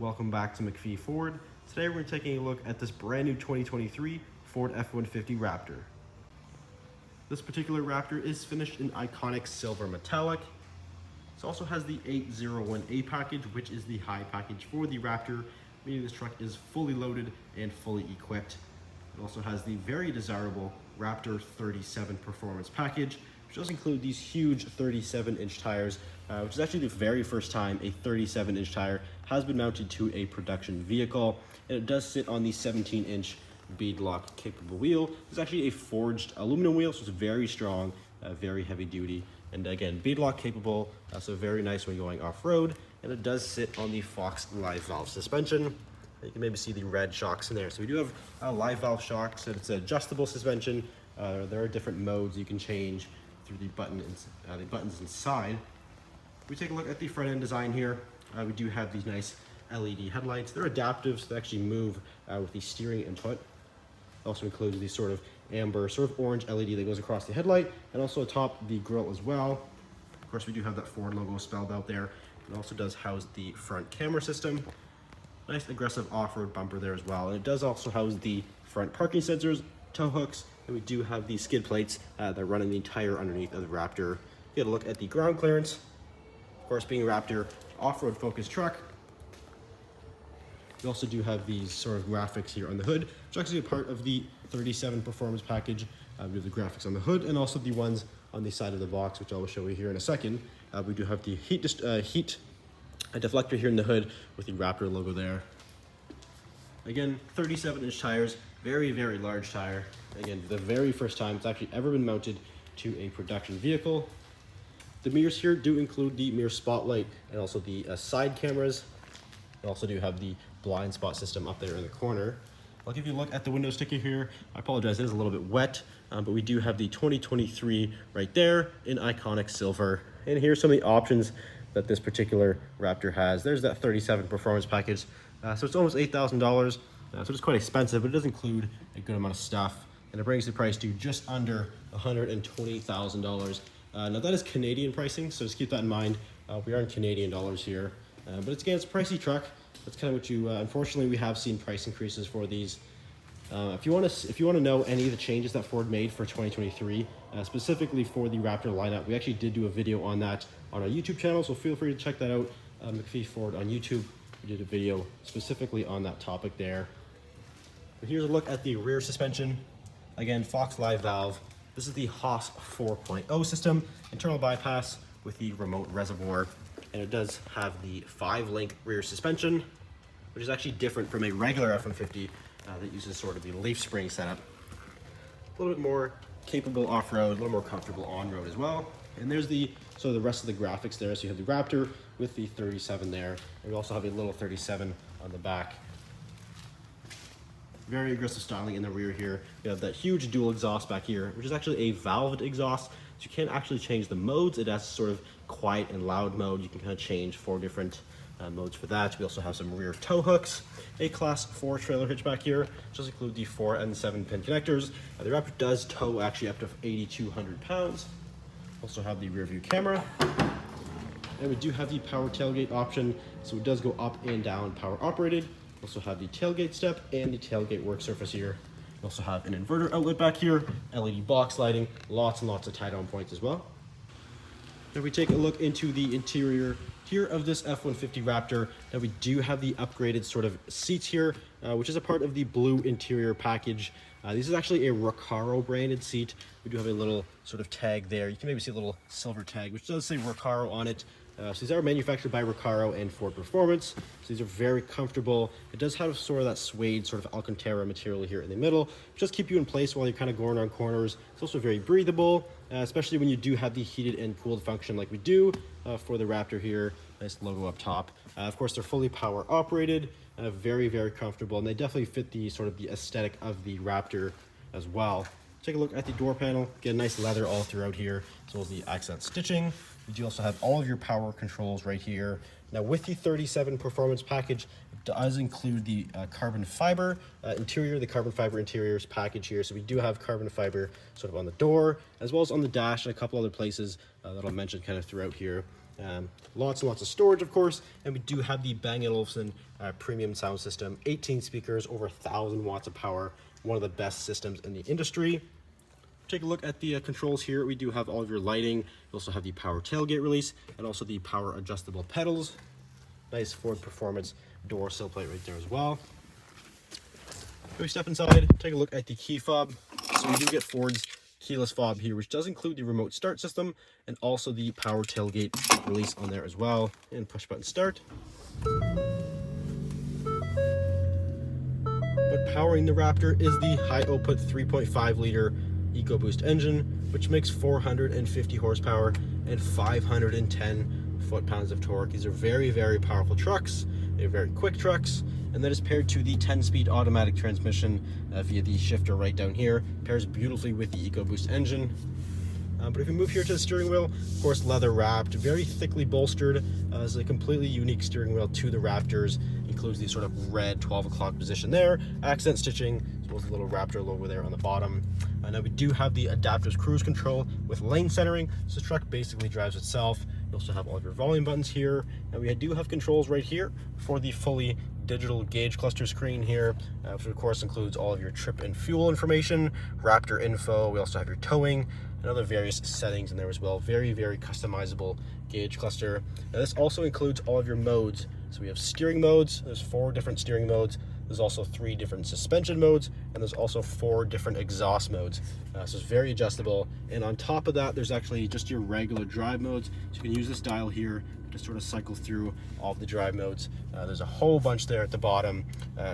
Welcome back to MacPhee Ford. Today we're taking a look at this brand new 2023 Ford F-150 Raptor. This particular Raptor is finished in iconic silver metallic. It also has the 801A package, which is the high package for the Raptor, meaning this truck is fully loaded and fully equipped. It also has the very desirable Raptor 37 performance package, which does include these huge 37-inch tires, which is actually the very first time a 37-inch tire has been mounted to a production vehicle. And it does sit on the 17-inch beadlock capable wheel. It's actually a forged aluminum wheel, so it's very strong, very heavy duty. And again, beadlock capable, so very nice when going off-road. And it does sit on the Fox live valve suspension. You can maybe see the red shocks in there. So we do have live valve shocks, and it's an adjustable suspension. There are different modes you can change through the buttons inside. We take a look at the front end design here. We do have these nice LED headlights. They're adaptive, so they actually move with the steering input. It also includes the sort of amber, sort of orange LED that goes across the headlight, and also atop the grille as well. Of course, we do have that Ford logo spelled out there. It also does house the front camera system. Nice aggressive off-road bumper there as well. And it does also house the front parking sensors, tow hooks, and we do have the skid plates that are running the entire underneath of the Raptor. Get a look at the ground clearance. Of course, being Raptor, off-road focused truck. We also do have these sort of graphics here on the hood, which is actually a part of the 37 performance package. We have the graphics on the hood and also the ones on the side of the box, which I will show you here in a second. We do have the heat deflector here in the hood with the Raptor logo there. Again, 37-inch tires, very, very large tire. Again, the very first time it's actually ever been mounted to a production vehicle. The mirrors here do include the mirror spotlight and also the side cameras. We also do have the blind spot system up there in the corner. I'll give you a look at the window sticker here. I apologize, it is a little bit wet, but we do have the 2023 right there in iconic silver. And here's some of the options that this particular Raptor has. There's that 37 performance package. So it's almost $8,000, so it's quite expensive, but it does include a good amount of stuff. And it brings the price to just under $120,000. Now that is Canadian pricing, so just keep that in mind. We are in Canadian dollars here, but it's a pricey truck. That's kind of what you, unfortunately we have seen price increases for these. If you want to know any of the changes that Ford made for 2023, specifically for the Raptor lineup, we actually did do a video on that on our YouTube channel, so feel free to check that out. MacPhee Ford on YouTube. We did a video specifically on that topic there. But here's a look at the rear suspension. Again, Fox live valve. This is the Haas 4.0 system, internal bypass with the remote reservoir, and it does have the 5-link rear suspension, which is actually different from a regular F-150 that uses sort of the leaf spring setup. A little bit more capable off-road, a little more comfortable on-road as well. And there's the rest of the graphics there. So you have the Raptor with the 37 there, and we also have a little 37 on the back. Very aggressive styling in the rear here. You have that huge dual exhaust back here, which is actually a valved exhaust. So you can't actually change the modes. It has sort of quiet and loud mode. You can kind of change 4 different modes for that. We also have some rear tow hooks, a Class 4 trailer hitch back here, which does include the 4 and 7 pin connectors. The Raptor does tow actually up to 8,200 pounds. Also have the rear view camera. And we do have the power tailgate option, so it does go up and down power operated. Also have the tailgate step and the tailgate work surface here. We also have an inverter outlet back here, LED box lighting, lots and lots of tie-down points as well. If we take a look into the interior here of this F-150 Raptor, now we do have the upgraded sort of seats here, which is a part of the blue interior package. This is actually a Recaro branded seat. We do have a little sort of tag there. You can maybe see a little silver tag, which does say Recaro on it. So these are manufactured by Recaro and Ford Performance. So these are very comfortable. It does have sort of that suede sort of Alcantara material here in the middle, which does keep you in place while you're kind of going around corners. It's also very breathable, especially when you do have the heated and cooled function like we do for the Raptor here. Nice logo up top. Of course, they're fully power operated, very, very comfortable, and they definitely fit the sort of the aesthetic of the Raptor as well. Take a look at the door panel. Get a nice leather all throughout here, as well as the accent stitching. You do also have all of your power controls right here. Now with the 37 performance package, it does include the carbon fiber interior, the carbon fiber interiors package here. So we do have carbon fiber sort of on the door, as well as on the dash and a couple other places that I'll mention kind of throughout here. Lots and lots of storage, of course, and we do have the Bang & Olufsen premium sound system, 18 speakers, over 1,000 watts of power, one of the best systems in the industry. Take a look at the controls here. We do have all of your lighting. You also have the power tailgate release and also the power adjustable pedals. Nice Ford Performance door sill plate right there as well. If we step inside, take a look at the key fob. So we do get Ford's keyless fob here, which does include the remote start system and also the power tailgate release on there as well, and push button start. But powering the Raptor is the high output 3.5 liter EcoBoost engine, which makes 450 horsepower and 510 foot-pounds of torque. These are very, very powerful trucks. They're very quick trucks, and that is paired to the 10-speed automatic transmission via the shifter right down here. Pairs beautifully with the EcoBoost engine. But if we move here to the steering wheel, of course, leather wrapped, very thickly bolstered. It's a completely unique steering wheel to the Raptors. Includes the sort of red 12 o'clock position there, accent stitching, as well as the little Raptor logo there on the bottom. Now we do have the adaptive cruise control with lane centering, so the truck basically drives itself. You also have all of your volume buttons here, and we do have controls right here for the fully digital gauge cluster screen here, which of course includes all of your trip and fuel information, Raptor info. We also have your towing and other various settings in there as well. Very, very customizable gauge cluster. Now this also includes all of your modes. So we have steering modes. There's 4 different steering modes. There's also 3 different suspension modes, and there's also 4 different exhaust modes. So it's very adjustable. And on top of that, there's actually just your regular drive modes. So you can use this dial here to sort of cycle through all of the drive modes. There's a whole bunch there at the bottom,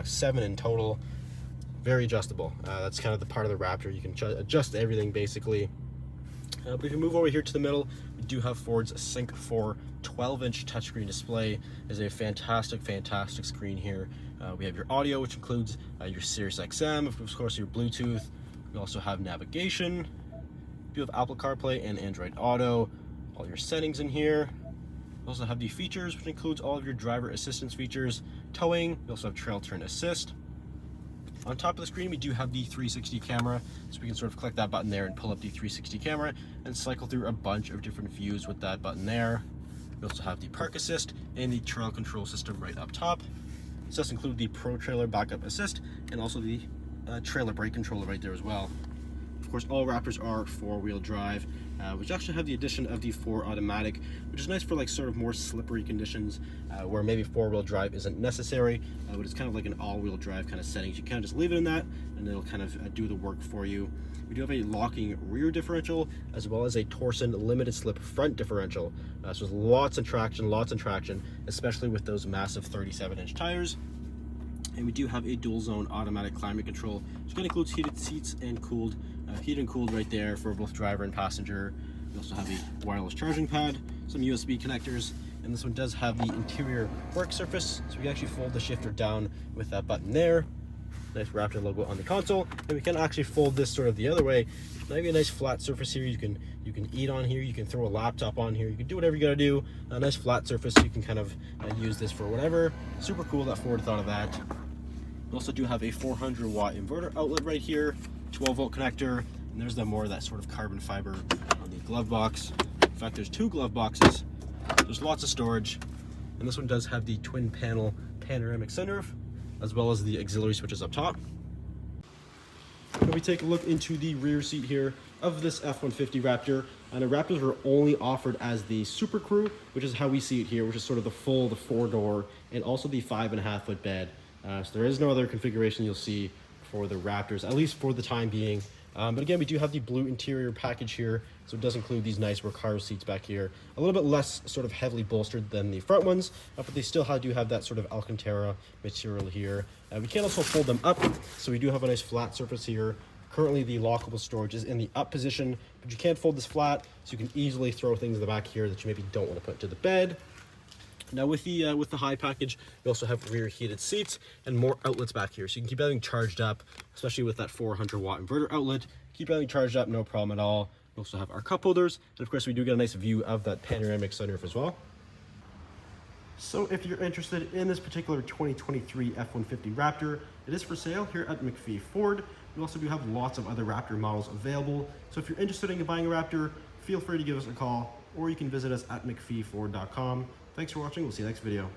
7 in total. Very adjustable. That's kind of the part of the Raptor. You can adjust everything basically. But if you move over here to the middle, we do have Ford's Sync 4 12-inch touchscreen display. Is a fantastic, fantastic screen here. We have your audio, which includes your Sirius XM, of course your Bluetooth. We also have navigation. You have Apple CarPlay and Android Auto. All your settings in here. We also have the features, which includes all of your driver assistance features, towing. We also have trail turn assist. On top of the screen, we do have the 360 camera, so we can sort of click that button there and pull up the 360 camera and cycle through a bunch of different views with that button there. We also have the park assist and the trail control system right up top. This does include the Pro Trailer Backup Assist and also the trailer brake controller right there as well. Of course, all Raptors are 4-wheel drive, which actually have the addition of the 4 automatic, which is nice for like sort of more slippery conditions where maybe 4-wheel drive isn't necessary, but it's kind of like an all-wheel drive kind of settings. You kind of just leave it in that and it'll kind of do the work for you. We do have a locking rear differential as well as a Torsen limited slip front differential. So there's lots of traction, especially with those massive 37-inch tires. And we do have a dual zone automatic climate control, which includes heated seats and heated and cooled right there for both driver and passenger. We also have a wireless charging pad, some USB connectors, and this one does have the interior work surface, so we can actually fold the shifter down with that button there. Nice Raptor logo on the console, and we can actually fold this sort of the other way. Maybe a nice flat surface here. You can eat on here. You can throw a laptop on here. You can do whatever you got to do. A nice flat surface. You can kind of use this for whatever. Super cool that Ford thought of that. We also do have a 400-watt inverter outlet right here, 12-volt connector, and there's more of that sort of carbon fiber on the glove box. In fact, there's 2 glove boxes. There's lots of storage, and this one does have the twin panel panoramic sunroof, as well as the auxiliary switches up top. When we take a look into the rear seat here of this F-150 Raptor, and the Raptors were only offered as the Super Crew, which is how we see it here, which is sort of the 4-door, and also the 5.5-foot bed. So there is no other configuration you'll see for the Raptors, at least for the time being. But again, we do have the blue interior package here, so it does include these nice Recaro seats back here. A little bit less sort of heavily bolstered than the front ones, but they still do have that sort of Alcantara material here. We can also fold them up, so we do have a nice flat surface here. Currently, the lockable storage is in the up position, but you can't fold this flat, so you can easily throw things in the back here that you maybe don't want to put into the bed. Now with the high package, we also have rear heated seats and more outlets back here, so you can keep everything charged up, especially with that 400-watt inverter outlet. Keep everything charged up, no problem at all. We also have our cup holders, and of course we do get a nice view of that panoramic sunroof as well. So if you're interested in this particular 2023 F-150 Raptor, it is for sale here at MacPhee Ford. We also do have lots of other Raptor models available, so if you're interested in buying a Raptor, feel free to give us a call or you can visit us at MacPhee4.com. Thanks for watching. We'll see you next video.